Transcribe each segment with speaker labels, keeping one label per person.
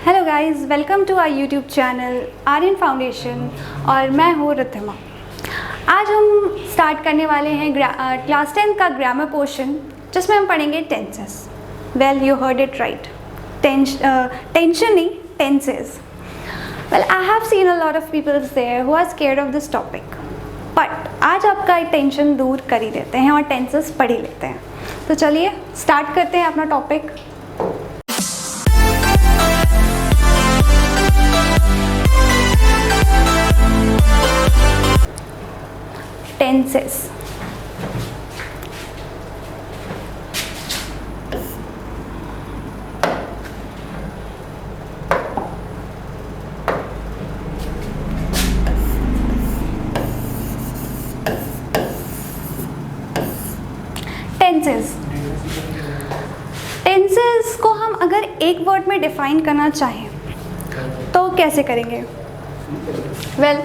Speaker 1: Hello guys, welcome to our YouTube channel Aryan Foundation और मैं हूँ रिद्धिमा। आज हम स्टार्ट करने वाले हैं क्लास 10 का ग्रामर पोर्शन, जिसमें हम पढ़ेंगे tenses. Well, you heard it right, tension नहीं, tenses. Well, I have seen a lot of peoples there who are scared of this topic, but आज आपका टेंशन दूर कर ही देते हैं और टेंसेस पढ़ ही लेते हैं। तो चलिए स्टार्ट करते हैं अपना टॉपिक। टेंसेस। टेंसेस को हम अगर एक वर्ड में डिफाइन करना चाहें तो कैसे करेंगे? वेल,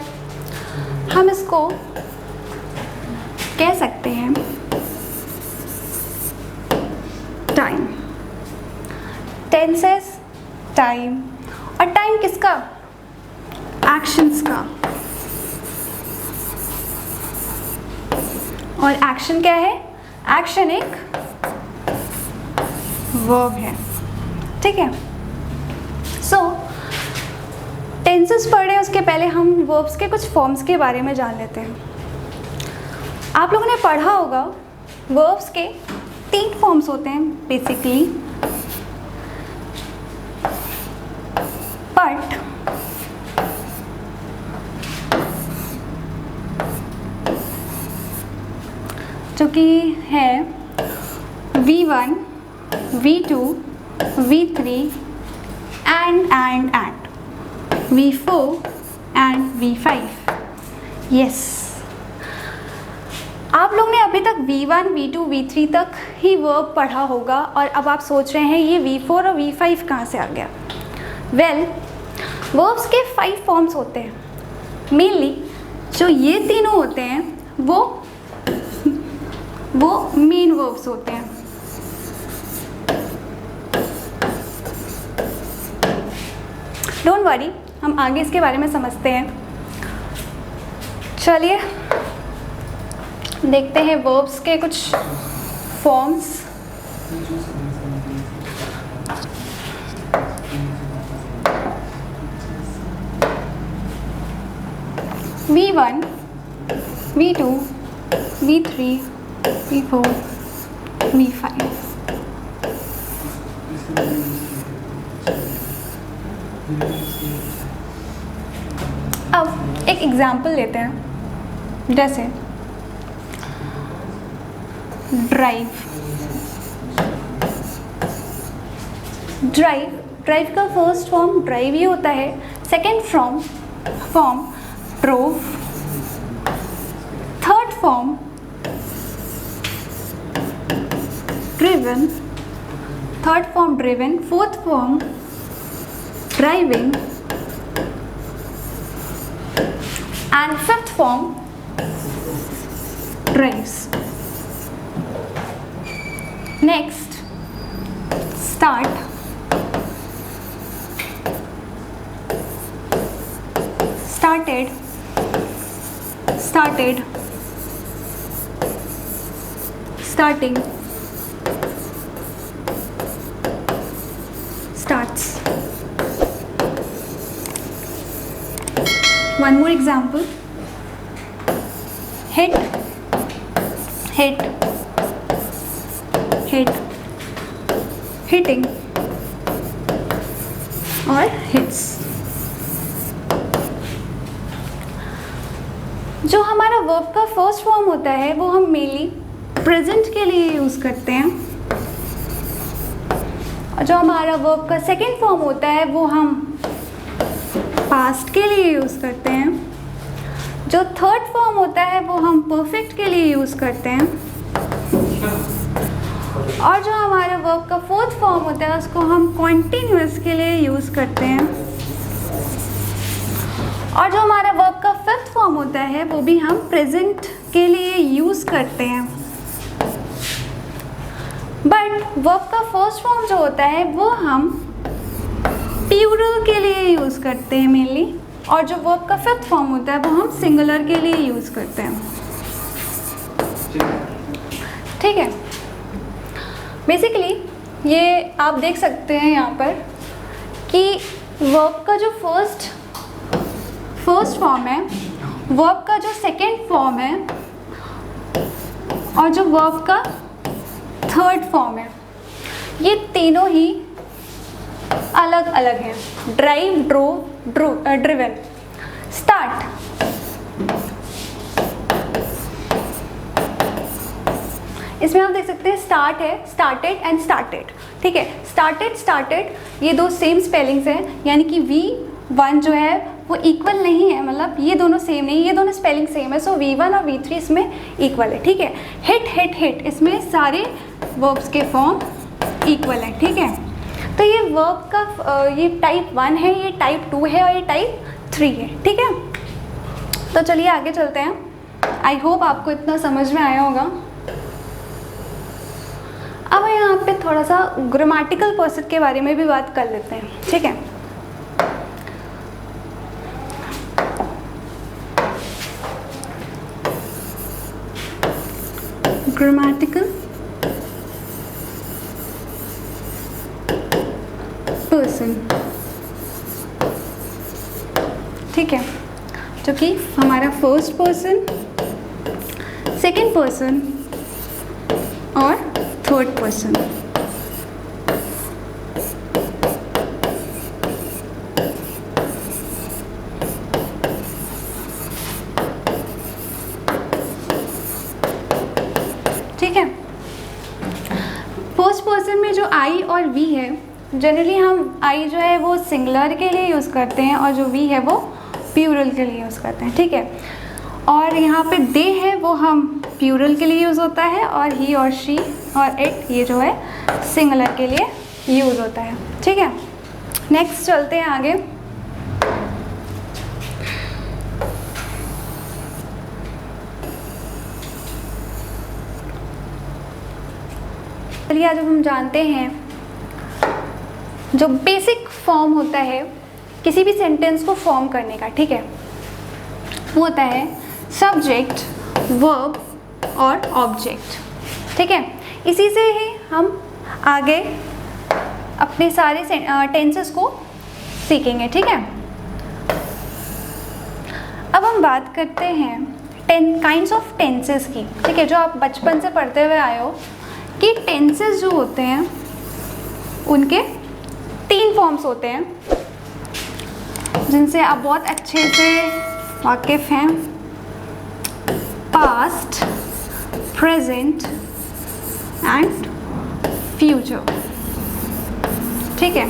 Speaker 1: हम इसको कह सकते हैं टाइम। टेंसेस टाइम, और टाइम किसका? एक्शंस का। और एक्शन क्या है? एक्शन एक वर्ब है, ठीक है। सो टेंसेस पढ़े उसके पहले हम वर्ब्स के कुछ फॉर्म्स के बारे में जान लेते हैं। आप लोगों ने पढ़ा होगा वर्ब्स के 3 फॉर्म्स होते हैं बेसिकली, बट जो कि है V1, V2, V3 and V4 and V5। Yes, आप लोग ने अभी तक V1, V2, V3 तक ही वर्ब पढ़ा होगा और अब आप सोच रहे हैं ये V4 और V5 कहाँ से आ गया? वेल, वर्ब्स के 5 फॉर्म्स होते हैं। मेनली जो ये तीनों होते हैं वो मेन वर्ब्स होते हैं। डोंट वरी, हम आगे इसके बारे में समझते हैं। चलिए देखते हैं वर्ब्स के कुछ forms. V1, V2, V3, V4, V5। अब एक एग्जाम्पल लेते हैं, जैसे ड्राइव। ड्राइव का फर्स्ट फॉर्म ड्राइव ही होता है। Second form drove. Third form driven. Fourth form driving and fifth form drives. Next, started, starting, starts। One more example, hit, hitting और hits। जो हमारा वर्ब का फर्स्ट फॉर्म होता है वो हम मेनली प्रेजेंट के लिए यूज़ करते हैं, और जो हमारा वर्ब का सेकेंड फॉर्म होता है वो हम पास्ट के लिए यूज़ करते हैं। जो थर्ड फॉर्म होता है वो हम परफेक्ट के लिए यूज़ करते हैं, और जो हमारे वर्ब का फोर्थ फॉर्म होता है उसको हम कॉन्टिन्यूअस के लिए यूज़ करते हैं, और जो हमारा वर्ब का फिफ्थ फॉर्म होता है वो भी हम प्रेजेंट के लिए यूज़ करते हैं। बट वर्ब का फर्स्ट फॉर्म जो होता है वो हम प्लूरल के लिए यूज़ करते हैं मेनली, और जो वर्ब का फिफ्थ फॉर्म होता है वो हम सिंगुलर के लिए यूज़ करते हैं। ठीक है, बेसिकली ये आप देख सकते हैं यहाँ पर कि वर्ब का जो फर्स्ट फॉर्म है, वर्ब का जो सेकंड फॉर्म है और जो वर्ब का थर्ड फॉर्म है, ये तीनों ही अलग अलग हैं। Drive, drove, driven. स्टार्ट, इसमें आप देख सकते हैं स्टार्ट है, स्टार्टेड एंड स्टार्टेड। ठीक है, स्टार्टेड ये दो सेम स्पेलिंग्स हैं, यानी कि V1 जो है वो इक्वल नहीं है, मतलब ये दोनों सेम नहीं, ये दोनों स्पेलिंग सेम है, सो V1 और V3 इसमें इक्वल है। ठीक है, हिट इसमें सारे वर्ब्स के फॉर्म इक्वल है। ठीक है, तो ये वर्ब का ये टाइप 1 है, ये टाइप 2 है और ये टाइप 3 है। ठीक है, तो चलिए आगे चलते हैं। आई होप आपको इतना समझ में आया होगा। अब यहाँ पे थोड़ा सा ग्रामेटिकल पर्सन के बारे में भी बात कर लेते हैं। ठीक है, ग्रामेटिकल पर्सन, ठीक है, जो कि हमारा फर्स्ट पर्सन, सेकंड पर्सन और थर्ड पर्सन। ठीक है, फर्स्ट पर्सन में जो आई और वी है, जनरली हम आई जो है वो सिंगुलर के लिए यूज़ करते हैं और जो वी है वो प्लूरल के लिए यूज़ करते हैं। ठीक है, और यहाँ पे दे है वो हम प्लूरल के लिए यूज़ होता है, और ही और शी और इट ये जो है सिंगुलर के लिए यूज़ होता है। ठीक है, नेक्स्ट चलते हैं आगे। चलिए आज हम जानते हैं जो बेसिक फॉर्म होता है किसी भी सेंटेंस को फॉर्म करने का। ठीक है, वो होता है सब्जेक्ट, वर्ब और ऑब्जेक्ट। ठीक है, इसी से ही हम आगे अपने सारे टेंसेस को सीखेंगे। ठीक है, अब हम बात करते हैं काइंड्स ऑफ टेंसेस की। ठीक है, जो आप बचपन से पढ़ते हुए आए हो कि टेंसेस जो होते हैं उनके 3 फॉर्म्स होते हैं, जिनसे आप बहुत अच्छे से वाकिफ़ हैं। Past, present and future. ठीक है,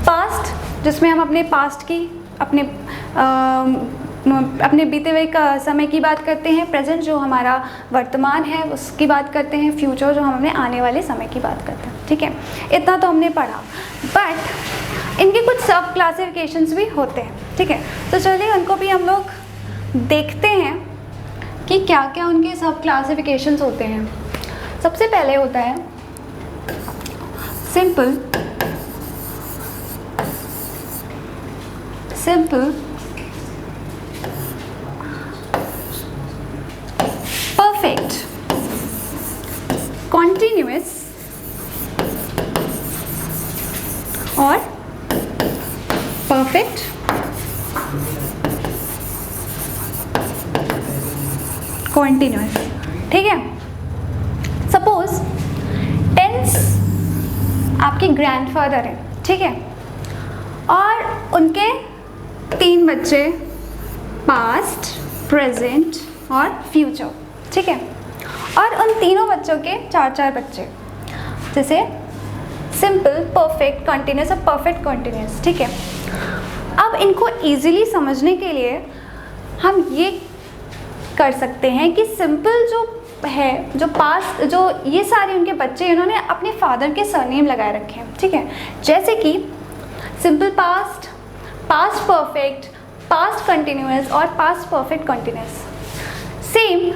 Speaker 1: पास्ट जिसमें हम अपने पास्ट की अपने बीते हुए का समय की बात करते हैं, प्रेजेंट जो हमारा वर्तमान है उसकी बात करते हैं, फ्यूचर जो हम अपने आने वाले समय की बात करते हैं। ठीक है, इतना तो हमने पढ़ा, बट इनके कुछ सब क्लासिफिकेशंस भी होते हैं। ठीक है, तो चलिए उनको भी हम लोग देखते हैं कि क्या क्या उनके सब क्लासिफिकेशंस होते हैं। सबसे पहले होता है सिंपल, परफेक्ट, कॉन्टिन्यूअस और परफेक्ट कॉन्टिन्यूअस। ठीक है, सपोज टेंस आपके ग्रैंडफादर हैं। ठीक है, और उनके 3 बच्चे, पास्ट, प्रेजेंट और फ्यूचर। ठीक है, और उन तीनों बच्चों के 4-4 बच्चे, जैसे सिंपल, परफेक्ट, कॉन्टिन्यूअस और परफेक्ट कॉन्टिन्यूअस। ठीक है, अब इनको इजीली समझने के लिए हम ये कर सकते हैं कि सिंपल जो है, जो पास्ट, जो ये सारे उनके बच्चे इन्होंने अपने फादर के सरनेम लगाए रखे हैं। ठीक है, जैसे कि simple past, past perfect, past continuous और past perfect continuous. Same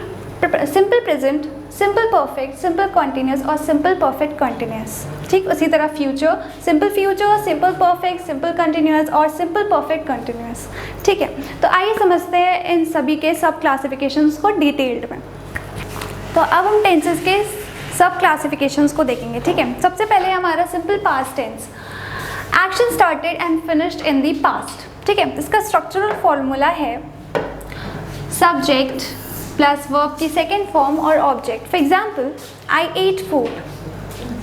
Speaker 1: simple present, simple perfect, simple continuous और सिंपल परफेक्ट कंटिन्यूअस। ठीक, उसी तरह future, simple perfect, simple continuous और सिंपल परफेक्ट कंटिन्यूअस। ठीक है, तो आइए समझते हैं इन सभी के सब क्लासिफिकेशंस को डिटेल्ड में। तो अब हम टेंसेस के सब क्लासिफिकेशंस को देखेंगे। ठीक है, सबसे पहले हमारा simple past tense, action started and finished in the past. ठीक है, इसका स्ट्रक्चरल फॉर्मूला है सब्जेक्ट प्लस वर्ब की सेकेंड फॉर्म और object. For example, I ate food,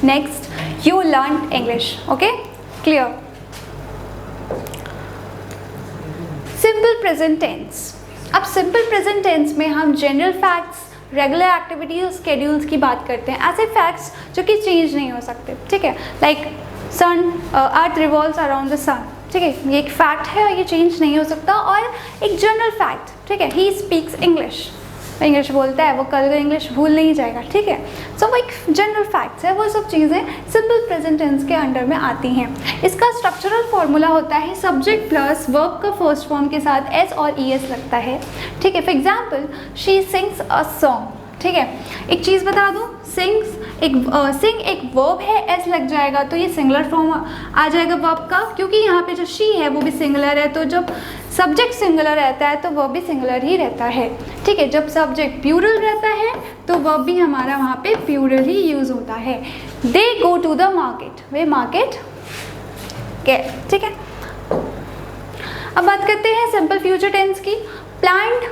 Speaker 1: next you learn English. Okay, clear. Simple present tense, अब simple present tense में हम general facts, regular activities, schedules की बात करते हैं, ऐसे फैक्ट्स जो कि चेंज नहीं हो सकते। ठीक है, like sun, earth revolves around the sun. ठीक है, ये एक फैक्ट है और ये चेंज नहीं हो सकता। और एक जनरल फैक्ट, ठीक है, ही स्पीक्स इंग्लिश, इंग्लिश बोलता है, वो कल इंग्लिश भूल नहीं जाएगा। ठीक है, सो वो एक जनरल फैक्ट्स है, वो सब चीज़ें सिंपल प्रेजेंट टेंस के अंडर में आती हैं। इसका स्ट्रक्चरल फॉर्मूला होता है सब्जेक्ट प्लस वर्ब का फर्स्ट फॉर्म के साथ एस और ई एस लगता है। ठीक है, for example, she sings a song. ठीक है, एक चीज़ बता दूँ, सिंग एक वर्ब है, एस लग जाएगा तो ये सिंगुलर फॉर्म आ जाएगा वर्ब का, क्योंकि यहाँ पे जो शी है वो भी सिंगुलर है। तो जब सब्जेक्ट सिंगुलर रहता है तो वर्ब भी सिंगुलर ही रहता है। ठीक है, जब सब्जेक्ट प्लूरल रहता है तो वर्ब भी हमारा वहाँ पे प्लूरल ही यूज़ होता है। They go to the market, वे मार्केट गए। ठीक है, अब बात करते हैं सिंपल फ्यूचर टेंस की, प्लान्ड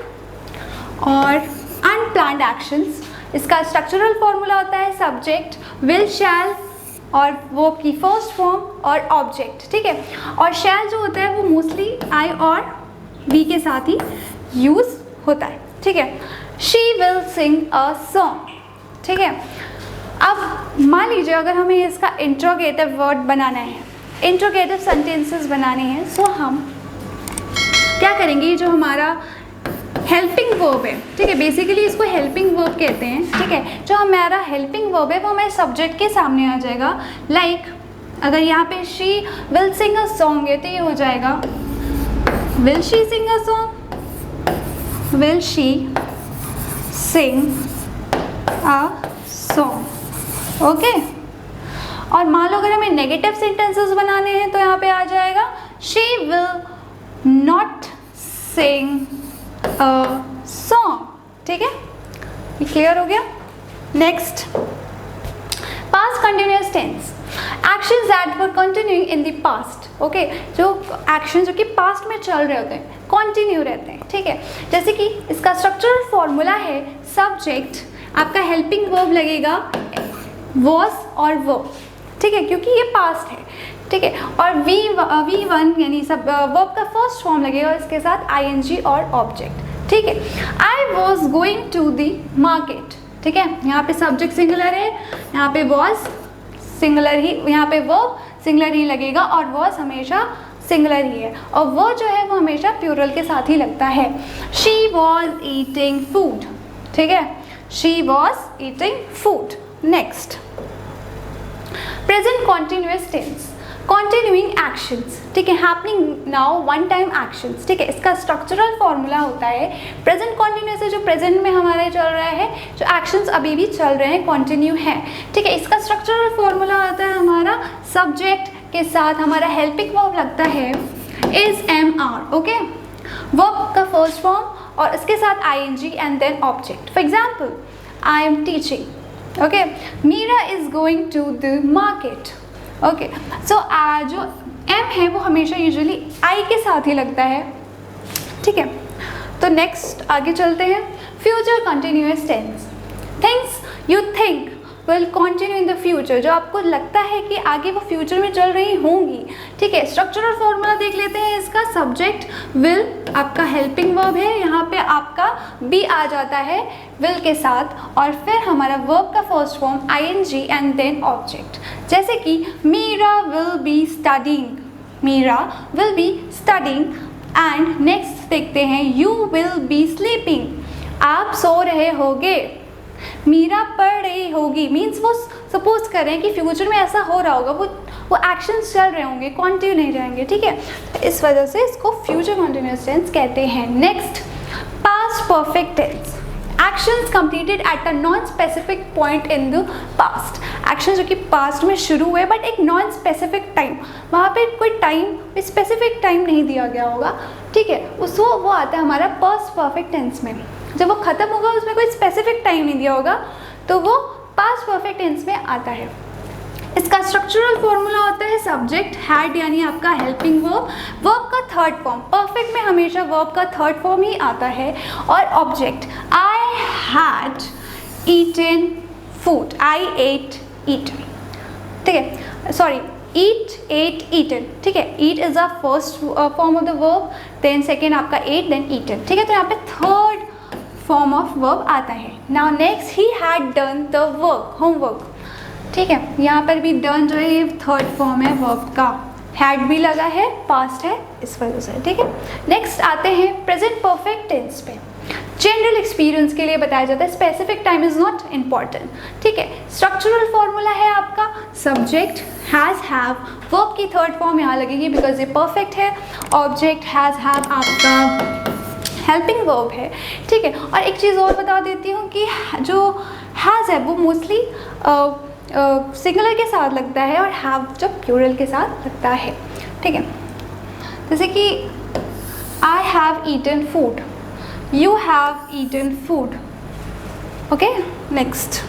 Speaker 1: और अनप्लान्ड एक्शंस। इसका स्ट्रक्चरल फॉर्मूला होता है सब्जेक्ट, विल, शैल और वो की फर्स्ट फॉर्म और ऑब्जेक्ट। ठीक है, और शैल जो होता है वो मोस्टली आई और वी के साथ ही यूज़ होता है। ठीक है, she will sing a song. ठीक है, अब मान लीजिए अगर हमें इसका इंट्रोगेटिव वर्ड बनाना है, इंट्रोगेटिव सेंटेंसेस बनाने हैं, सो हम क्या करेंगे, जो हमारा हेल्पिंग वर्ब है, ठीक है, बेसिकली इसको हेल्पिंग वर्ब कहते हैं। ठीक है, जो हमारा हेल्पिंग वर्ब है वो हमारे सब्जेक्ट के सामने आ जाएगा। लाइक अगर यहाँ पे she will sing a song है तो ये हो जाएगा will she Singh a song, will she Singh a song. Okay, और मान लो अगर हमें नेगेटिव सेंटेंसेस बनाने हैं तो यहाँ पे आ जाएगा she will not sing song. ठीक है, ये क्लियर हो गया। Next, past continuous tense, actions that were continuing in the past. Okay, जो एक्शन जो कि पास्ट में चल रहे होते हैं, कंटिन्यू रहते हैं। ठीक है, जैसे कि इसका स्ट्रक्चरल फॉर्मूला है सब्जेक्ट, आपका हेल्पिंग वर्ब लगेगा वॉज और वर्ब। ठीक है, क्योंकि ये पास्ट है। ठीक है, और वी वन यानी सब वर्ब का फर्स्ट फॉर्म लगेगा और इसके साथ आईएनजी और ऑब्जेक्ट। ठीक है, I was going to the market. ठीक है, यहाँ पे सब्जेक्ट सिंगुलर है, यहाँ पे वॉज सिंगुलर ही, यहाँ पे वर्ब सिंगुलर ही लगेगा और वॉज हमेशा सिंगुलर ही है, और वो जो है वो हमेशा प्लूरल के साथ ही लगता है। She was eating food. ठीक है, she was eating food. Next, present continuous tense, continuing actions. ठीक है, happening now, one time actions. ठीक है, इसका स्ट्रक्चरल फॉर्मूला होता है प्रेजेंट कॉन्टिन्यूअस है, जो प्रेजेंट में हमारे चल रहा है, जो एक्शंस अभी भी चल रहे हैं, कंटिन्यू है। ठीक है, इसका स्ट्रक्चरल फॉर्मूला होता है हमारा सब्जेक्ट के साथ हमारा हेल्पिंग वर्ब लगता है is am are. Okay, verb का फर्स्ट फॉर्म और इसके साथ ING and then object. For example, I am teaching. Okay, Meera is going to the market. Okay, so जो एम है वो हमेशा यूजुअली आई के साथ ही लगता है। ठीक है, तो नेक्स्ट आगे चलते हैं, future continuous tense, things you think will continue in the future, जो आपको लगता है कि आगे वो फ्यूचर में चल रही होंगी। ठीक है, स्ट्रक्चरल फॉर्मूला देख लेते हैं इसका, सब्जेक्ट विल आपका हेल्पिंग वर्ब है, यहाँ पे आपका बी आ जाता है विल के साथ, और फिर हमारा वर्ब का first form ING and then object. जैसे कि Meera will be studying, Meera will be studying. And next देखते हैं, यू विल बी स्लीपिंग, आप सो रहे होगे। मीरा पढ़ रही होगी मीन्स वो सपोज कर रहे हैं कि फ्यूचर में ऐसा हो रहा होगा, वो एक्शंस चल रहे होंगे, कंटिन्यू नहीं रहेंगे। ठीक है, तो इस वजह से इसको फ्यूचर कंटिन्यूअस टेंस कहते हैं। Next, past perfect tense, actions completed at a non specific point in the past, action जो कि पास्ट में शुरू हुए बट एक नॉन स्पेसिफिक टाइम, वहाँ पे कोई टाइम, स्पेसिफिक टाइम नहीं दिया गया होगा, ठीक है, उसको वो आता है हमारा पास्ट परफेक्ट टेंस में। जब वो ख़त्म होगा उसमें कोई स्पेसिफिक टाइम नहीं दिया होगा तो वो पास्ट परफेक्ट टेंस में आता है। इसका स्ट्रक्चरल फॉर्मूला होता है सब्जेक्ट हैड यानी आपका हेल्पिंग वर्ब, वर्ब का थर्ड फॉर्म, परफेक्ट में हमेशा वर्ब का थर्ड फॉर्म ही आता है, और object I had eaten food, I ate eaten, ठीक है, सॉरी ईट एट ईटन, ठीक है, eat is the first form of the verb, then second आपका एट, देन ईटन, ठीक है, तो यहाँ पे थर्ड फॉर्म ऑफ वर्ब आता है। Now next he had done the work, homework, ठीक है, यहाँ पर भी डन जो है ये थर्ड फॉर्म है वर्ब का, हैड भी लगा है, पास्ट है, इस वजह से, ठीक है। नेक्स्ट आते हैं प्रेजेंट परफेक्ट टेंस पे। जनरल एक्सपीरियंस के लिए बताया जाता है, specific time is not important, ठीक है। स्ट्रक्चरल फॉर्मूला है आपका सब्जेक्ट हैज़ हैव, वर्ब की थर्ड फॉर्म यहाँ लगेगी बिकॉज ये परफेक्ट है, ऑब्जेक्ट हैज़ हैव आपका हेल्पिंग वर्ब है, ठीक है। और एक चीज़ और बता देती हूँ कि जो हैज़ है वो मोस्टली सिंगुलर के साथ लगता है और हैव जो प्लूरल के साथ लगता है, ठीक है। जैसे कि I have eaten food, you have eaten food, okay. Next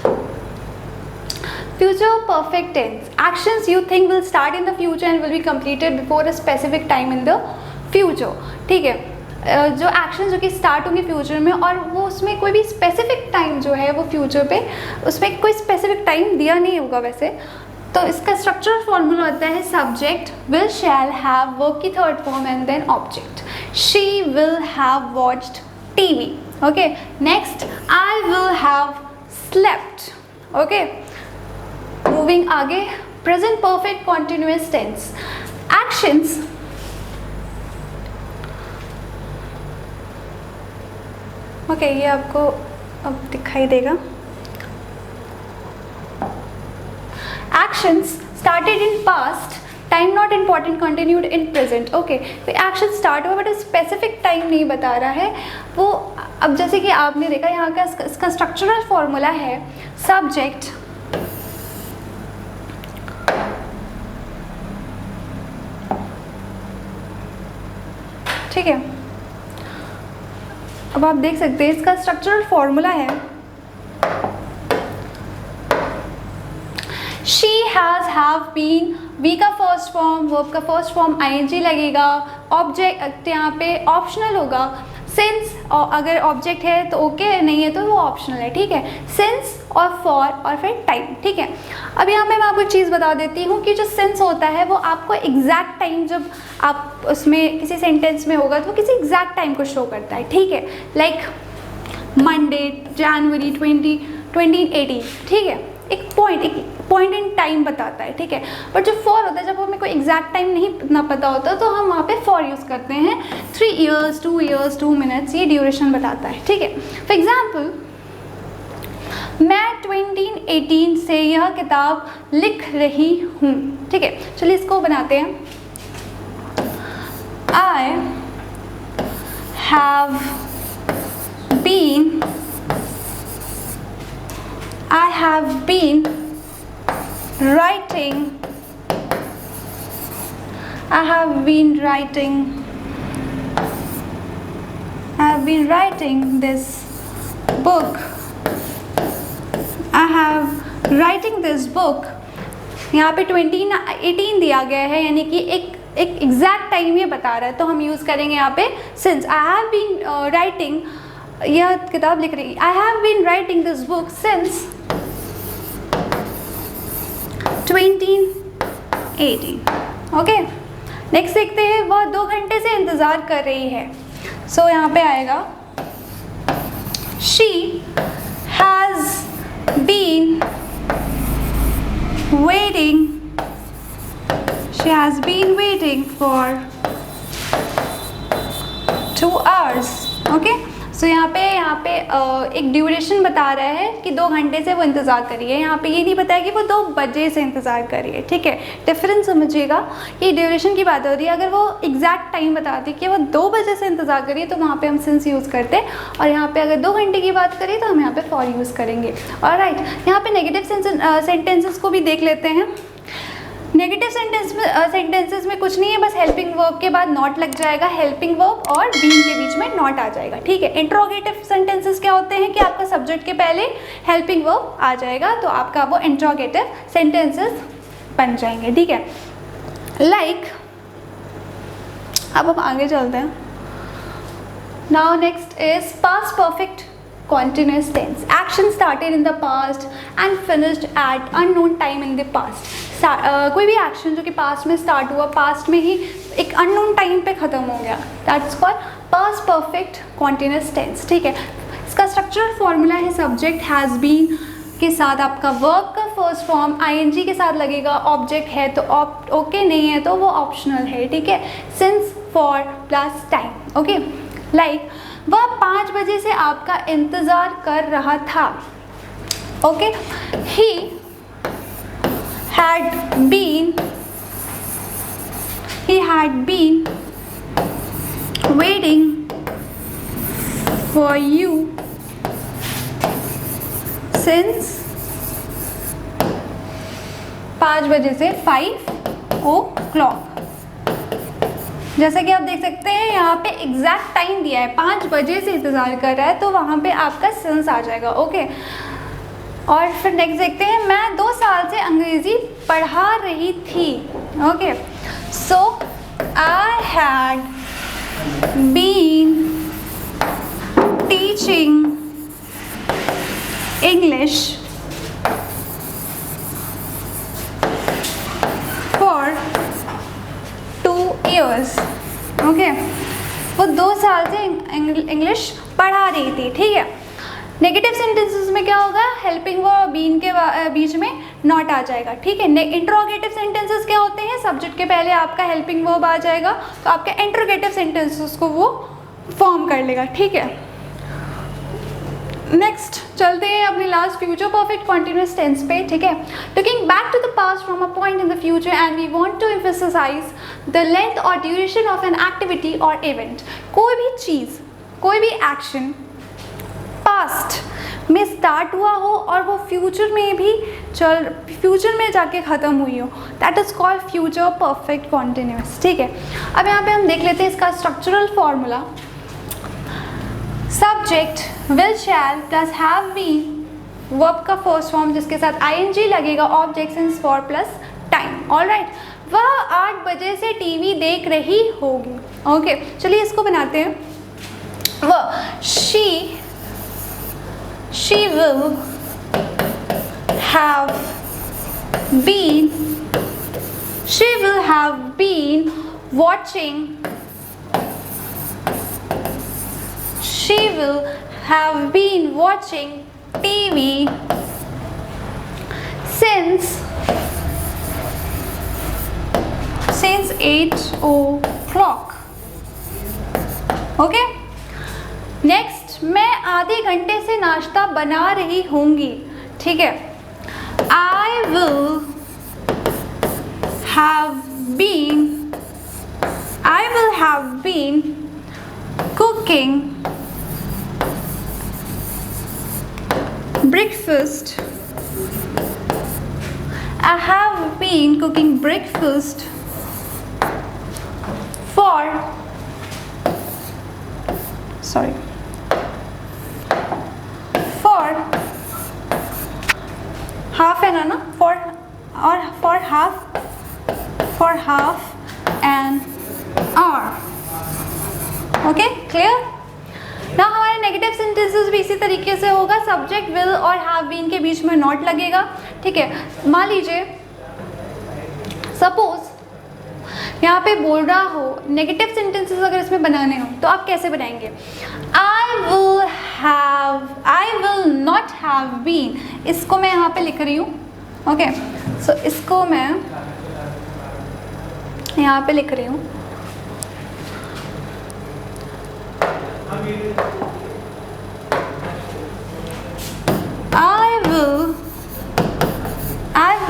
Speaker 1: future perfect tense, actions you think will start in the future and will be completed before a specific time in the future, ठीक है। जो action जो कि start होंगे future में और वो उसमें कोई भी स्पेसिफिक टाइम जो है वो फ्यूचर पे, उसमें कोई स्पेसिफिक टाइम दिया नहीं होगा वैसे, तो इसका स्ट्रक्चरल फॉर्मूला होता है subject will shall have, verb की third form and then object, she will have watched TV, okay. Next I will have slept, okay. Moving आगे, present perfect continuous tense, actions okay ये आपको अब दिखाई देगा। Actions started in past, time not important, continued in present, okay. तो action start हुआ but specific time नहीं बता रहा है वो। अब जैसे कि आपने देखा यहाँ का इसका स्ट्रक्चरल फॉर्मूला है सब्जेक्ट ठीक है। अब आप देख सकते हैं इसका स्ट्रक्चरल फॉर्मूला है she has have been, V का फर्स्ट फॉर्म, वर्ब का फर्स्ट फॉर्म आईएनजी लगेगा, ऑब्जेक्ट यहाँ पे ऑप्शनल होगा, सिंस अगर ऑब्जेक्ट है तो ओके, नहीं है तो वो ऑप्शनल है, ठीक है। सिंस और फॉर और फिर टाइम, ठीक है। अब यहाँ पे मैं आपको एक चीज़ बता देती हूँ कि जो सिंस होता है वो आपको एग्जैक्ट टाइम, जब आप उसमें किसी सेंटेंस में होगा तो वो किसी एग्जैक्ट टाइम को शो करता है, ठीक है। लाइक मंडे जनवरी 2018, ठीक है, एक पॉइंट इन टाइम बताता है, ठीक है। बट जो फॉर होता है जब हमें कोई एग्जैक्ट टाइम नहीं ना पता होता तो हम वहाँ पे फॉर यूज़ करते हैं, 3 years 2 years 2 minutes ये ड्यूरेशन बताता है, ठीक है। फॉर एग्जाम्पल मैं 2018 से यह किताब लिख रही हूँ, ठीक है। चलिए इसको बनाते हैं, I have been writing this book। यहाँ पे 2018 दिया गया है यानी कि एक एग्जैक्ट टाइम ये बता रहा है, तो हम यूज़ करेंगे यहाँ पे since. I have been writing, यह किताब लिख रही, I have been writing this book since 2018, okay. Next देखते हैं, वह 2 घंटे से इंतज़ार कर रही है, सो यहाँ पे आएगा she has been waiting for 2 hours, okay। So यहाँ पे एक ड्यूरेशन बता रहा है कि 2 घंटे से वो इंतज़ार करिए। यहाँ पे ये नहीं बताया कि वो 2 बजे से इंतज़ार करिए, ठीक है। डिफरेंस समझिएगा, ये ड्यूरेशन की बात हो रही है। अगर वो एग्जैक्ट टाइम बताती कि वो 2 बजे से इंतज़ार करिए तो वहाँ पे हम सिंस यूज़ करते, और यहाँ पे अगर 2 घंटे की बात करें तो हम यहाँ पे फॉर यूज़ करेंगे। ऑलराइट, यहाँ पे नेगेटिव सेंटेंसेस को भी देख लेते हैं। नेगेटिव सेंटेंसेस में कुछ नहीं है, बस हेल्पिंग वर्ब के बाद नॉट लग जाएगा, हेल्पिंग वर्ब और बीन के बीच में नॉट आ जाएगा, ठीक है। इंट्रोगेटिव सेंटेंसेस क्या होते हैं कि आपका सब्जेक्ट के पहले हेल्पिंग वर्ब आ जाएगा, तो आपका वो इंट्रोगेटिव सेंटेंसेस बन जाएंगे, ठीक है। लाइक अब हम आगे चलते हैं। Now next is past perfect continuous tense. Action started in the past and finished at unknown time in the past. कोई भी एक्शन जो कि पास्ट में स्टार्ट हुआ, पास्ट में ही एक अननोन टाइम पे ख़त्म हो गया, that's called past perfect continuous tense, ठीक है। इसका स्ट्रक्चरल फॉर्मूला है सब्जेक्ट हैज़ बीन के साथ आपका वर्ब का फर्स्ट फॉर्म आईएनजी के साथ लगेगा, ऑब्जेक्ट है तो ओके नहीं है तो वो ऑप्शनल है, ठीक है। Since, for plus time, okay. Like वह 5 बजे से आपका इंतज़ार कर रहा था, okay. He had been waiting for you since 5 बजे से 5 o'clock। जैसा कि आप देख सकते हैं यहाँ पे एग्जैक्ट टाइम दिया है, 5 बजे से इंतज़ार कर रहा है, तो वहाँ पे आपका सिंस आ जाएगा, ओके। और फिर नेक्स्ट देखते हैं, मैं 2 साल से अंग्रेज़ी पढ़ा रही थी, okay. So I had been teaching English for 2 years, okay. वो 2 साल से इंग्लिश पढ़ा रही थी, ठीक है। नेगेटिव सेंटेंसेस में क्या होगा, हेल्पिंग वर्ब और बीन के बीच में नॉट आ जाएगा, ठीक है। इंट्रोगेटिव सेंटेंसेस क्या होते हैं, सब्जेक्ट के पहले आपका हेल्पिंग वर्ब आ जाएगा तो आपके इंट्रोगेटिव सेंटेंसेस को वो फॉर्म कर लेगा, ठीक है। नेक्स्ट चलते हैं अपने last future perfect continuous tense पे, ठीक है। Looking back to the past from a point in the future and we want to emphasize the length or duration of an activity or event. कोई भी चीज़, कोई भी एक्शन पास्ट में start हुआ हो और वो फ्यूचर में जाके ख़त्म हुई हो, that is called future perfect continuous, ठीक है। अब यहाँ पे हम देख लेते हैं इसका structural formula. Subject will shall plus have been, verb का फर्स्ट फॉर्म जिसके साथ आईएनजी लगेगा, object since, for plus time, alright. वह 8 बजे से टीवी देख रही होगी, ओके। चलिए इसको बनाते हैं। वह she will have been watching TV since 8 o'clock, okay. Next, मैं आधे घंटे से नाश्ता बना रही होंगी, ठीक है। I will have been cooking breakfast. I have been cooking breakfast for half an hour, for half an hour, okay, clear. ना हमारे नेगेटिव सेंटेंसेस भी इसी तरीके से होगा, सब्जेक्ट विल और हैव बीन के बीच में नॉट लगेगा, ठीक है। मान लीजिए सपोज यहाँ पे बोल रहा हो नेगेटिव सेंटेंसेस अगर इसमें बनाने हो तो आप कैसे बनाएंगे, I will not have been, इसको मैं यहाँ पे लिख रही हूँ, ओके। सो इसको मैं यहाँ पे लिख रही हूँ,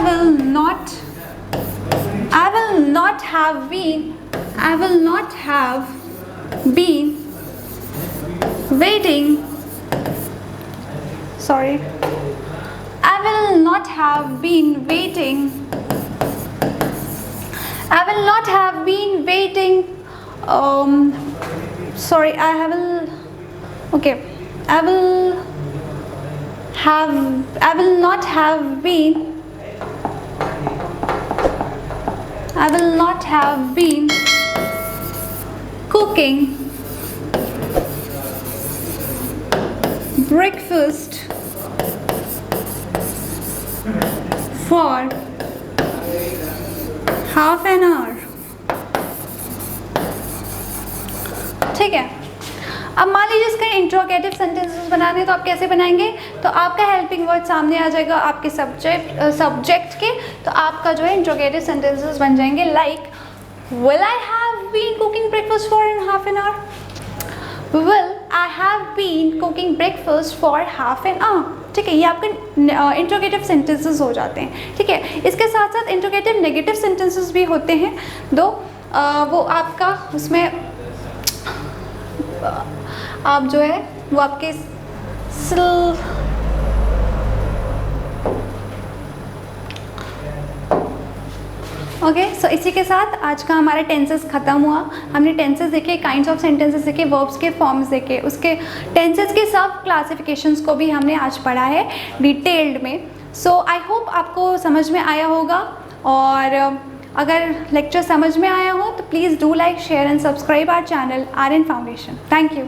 Speaker 1: will not have been waiting. Sorry. I will not have been waiting. I will not have been waiting. Sorry, I will not have been cooking breakfast for half an hour. ठीक है, अब मान लीजिए इसका इंट्रोगेटिव सेंटेंसेस बनाने, तो आप कैसे बनाएंगे? तो आपका हेल्पिंग वर्ड सामने आ जाएगा आपके सब्जेक्ट के, तो आपका जो है इंट्रोगेटिव सेंटेंसेस बन जाएंगे like will I have been cooking breakfast for half an hour, will I have been cooking breakfast for half an hour. ठीक है, ये आपके इंट्रोगेटिव सेंटेंसेस हो जाते हैं। ठीक है, इसके साथ साथ इंट्रोगेटिव नेगेटिव सेंटेंसेस भी होते हैं दो, वो आपका उसमें आप जो है वो आपके ओके। सो इसी के साथ आज का हमारा टेंसेस ख़त्म हुआ। हमने टेंसेस देखे, काइंड्स ऑफ सेंटेंसेस देखे, वर्ब्स के फॉर्म्स देखे, उसके टेंसेस के सब क्लासिफिकेशंस को भी हमने आज पढ़ा है डिटेल्ड में। सो आई होप आपको समझ में आया होगा, और अगर लेक्चर समझ में आया हो तो please do like, share and subscribe our channel RN foundation. Thank you.